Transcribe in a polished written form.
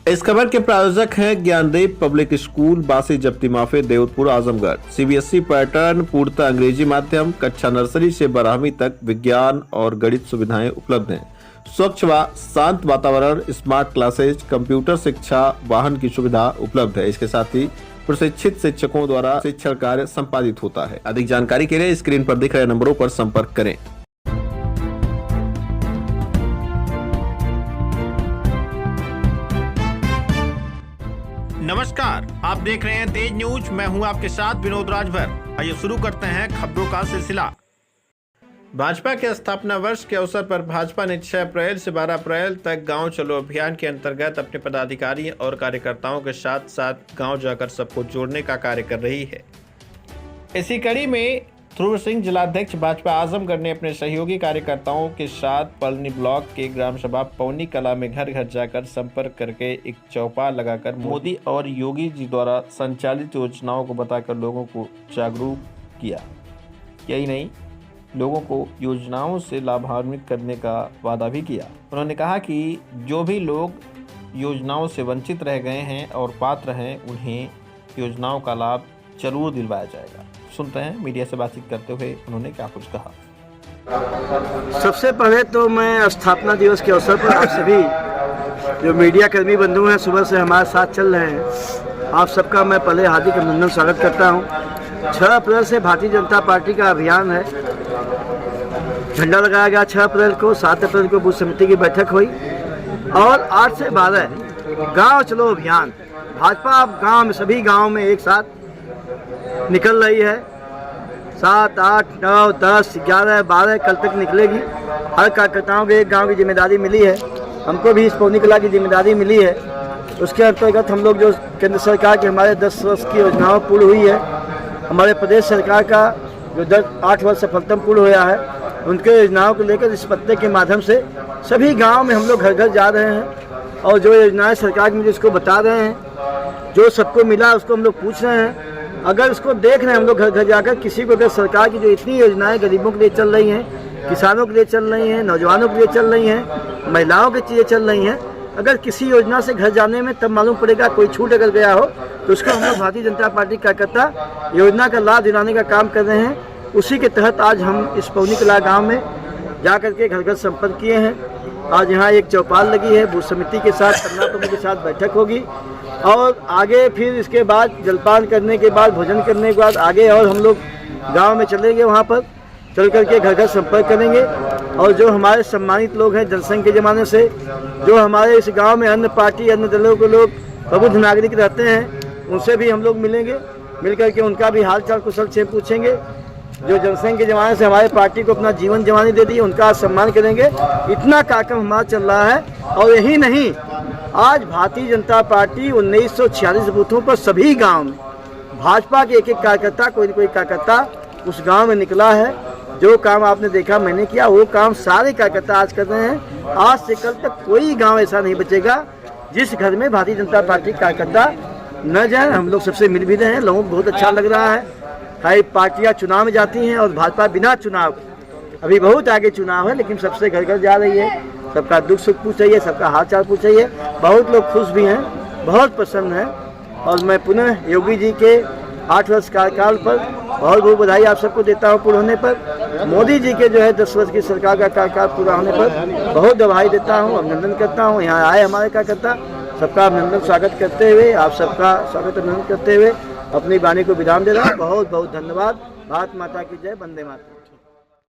इस खबर के प्रायोजक हैं ज्ञानदीप पब्लिक स्कूल, बासी जप्ती माफी, देवतपुर, आजमगढ़। सीबीएसई पैटर्न, पूर्णतः अंग्रेजी माध्यम, कक्षा नर्सरी से 12वीं तक विज्ञान और गणित सुविधाएं उपलब्ध हैं। स्वच्छ व शांत वातावरण, स्मार्ट क्लासेज, कंप्यूटर शिक्षा, वाहन की सुविधा उपलब्ध है। इसके साथ ही प्रशिक्षित शिक्षकों द्वारा शिक्षण कार्य संपादित होता है। अधिक जानकारी के लिए स्क्रीन पर दिख रहे नंबरों पर संपर्क करें। नमस्कार, आप देख रहे हैं तेज न्यूज। मैं हूं आपके साथ विनोद राजभर। आइए शुरू करते हैं खबरों का सिलसिला। भाजपा के स्थापना वर्ष के अवसर पर भाजपा ने 6 अप्रैल से 12 अप्रैल तक गांव चलो अभियान के अंतर्गत अपने पदाधिकारी और कार्यकर्ताओं के साथ साथ गांव जाकर सबको जोड़ने का कार्य कर रही है। इसी कड़ी में ध्रुव सिंह, जिलाध्यक्ष भाजपा आजमगढ़ ने अपने सहयोगी कार्यकर्ताओं के साथ पलनी ब्लॉक के ग्राम सभा पौनी कला में घर घर जाकर संपर्क करके एक चौपाल लगाकर मोदी और योगी जी द्वारा संचालित योजनाओं को बताकर लोगों को जागरूक किया। यही नहीं, लोगों को योजनाओं से लाभान्वित करने का वादा भी किया। उन्होंने कहा कि जो भी लोग योजनाओं से वंचित रह गए हैं और पात्र हैं, उन्हें योजनाओं का लाभ जरूर दिलवाया जाएगा। सुनते हैं मीडिया से बातचीत करते हुए उन्होंने क्या कुछ कहा। सबसे पहले तो मैं स्थापना दिवस के अवसर पर आप सभी जो मीडिया कर्मी बंधु हैं, सुबह से हमारे साथ चल रहे हैं, आप सबका मैं पहले हार्दिक अभिनंदन स्वागत करता हूं। 6 अप्रैल से भारतीय जनता पार्टी का अभियान है। झंडा लगाया गया 6 अप्रैल को। 7 अप्रैल को बूथ समिति की बैठक हुई और 8 से 12 गाँव चलो अभियान। भाजपा अब गाँव में, सभी गाँव में एक साथ निकल रही है। 7, 8, 9, 10, 11, 12 कल तक निकलेगी। हर कार्यकर्ताओं को एक गांव की जिम्मेदारी मिली है। हमको भी इस पौनी कला की जिम्मेदारी मिली है। उसके अंतर्गत हम लोग जो केंद्र सरकार की हमारे 10 वर्ष की योजनाओं पूर्ण हुई है, हमारे प्रदेश सरकार का जो 8 वर्ष सफलतम पूर्ण हुआ है, उनके योजनाओं को लेकर इस पत्ते के माध्यम से सभी गाँव में हम लोग घर घर जा रहे हैं और जो योजनाएँ सरकार की मुझे उसको बता रहे हैं। जो सबको मिला उसको हम लोग पूछ रहे हैं। अगर उसको देख रहे हैं हम लोग घर घर जाकर, किसी को अगर सरकार की जो इतनी योजनाएं गरीबों के लिए चल रही हैं, किसानों के लिए चल रही हैं, नौजवानों के लिए चल रही हैं, महिलाओं के लिए चल रही हैं, अगर किसी योजना से घर जाने में तब मालूम पड़ेगा कोई छूट अगर गया हो, तो उसको हम लोग भारतीय जनता पार्टी कार्यकर्ता योजना का लाभ दिलाने का काम कर रहे हैं। उसी के तहत आज हम इस पौनी कला गाँव में जा करके घर घर संपर्क किए हैं। आज यहाँ एक चौपाल लगी है, बूथ समिति के साथ, पन्ना के साथ बैठक होगी और आगे फिर इसके बाद जलपान करने के बाद, भोजन करने के बाद आगे और हम लोग गांव में चलेंगे। वहां पर चल करके घर घर संपर्क करेंगे और जो हमारे सम्मानित लोग हैं जनसंघ के ज़माने से, जो हमारे इस गांव में अन्य पार्टी, अन्य दलों के लोग प्रबुद्ध नागरिक रहते हैं, उनसे भी हम लोग मिलेंगे। मिल करके उनका भी हाल चाल कुशल से पूछेंगे। जो जनसंघ के ज़माने से हमारे पार्टी को अपना जीवन जवानी दे दी, उनका सम्मान करेंगे। इतना कार्यक्रम हमारा चल रहा है। और यही नहीं, आज भारतीय जनता पार्टी 1946 बूथों पर सभी गांव में भाजपा के एक एक कार्यकर्ता, कोई न कोई कार्यकर्ता उस गांव में निकला है। जो काम आपने देखा मैंने किया, वो काम सारे कार्यकर्ता आज कर रहे हैं। आज से कल तक कोई गांव ऐसा नहीं बचेगा जिस घर में भारतीय जनता पार्टी कार्यकर्ता न जाए। हम लोग सबसे मिल भी रहे हैं, लोगों को बहुत अच्छा लग रहा है। कई पार्टियाँ चुनाव में जाती हैं और भाजपा बिना चुनाव, अभी बहुत आगे चुनाव है, लेकिन सबसे घर घर जा रही है, सबका दुख सुख पूछिए, सबका हाल चाल पूछिए। बहुत लोग खुश भी हैं, बहुत प्रसन्न हैं। और मैं पुनः योगी जी के 8 वर्ष कार्यकाल पर बहुत बहुत बधाई आप सबको देता हूँ पूर्ण होने पर। मोदी जी के जो है 10 वर्ष की सरकार का कार्यकाल पूरा होने पर बहुत बधाई देता हूँ, अभिनंदन करता हूँ। यहाँ आए हमारे कार्यकर्ता, सबका अभिनंदन स्वागत करते हुए, आप सबका स्वागत अभिनंदन करते हुए अपनी वाणी को विराम दे रहा हूँ। बहुत बहुत धन्यवाद। भारत माता की जय, वंदे मातरम।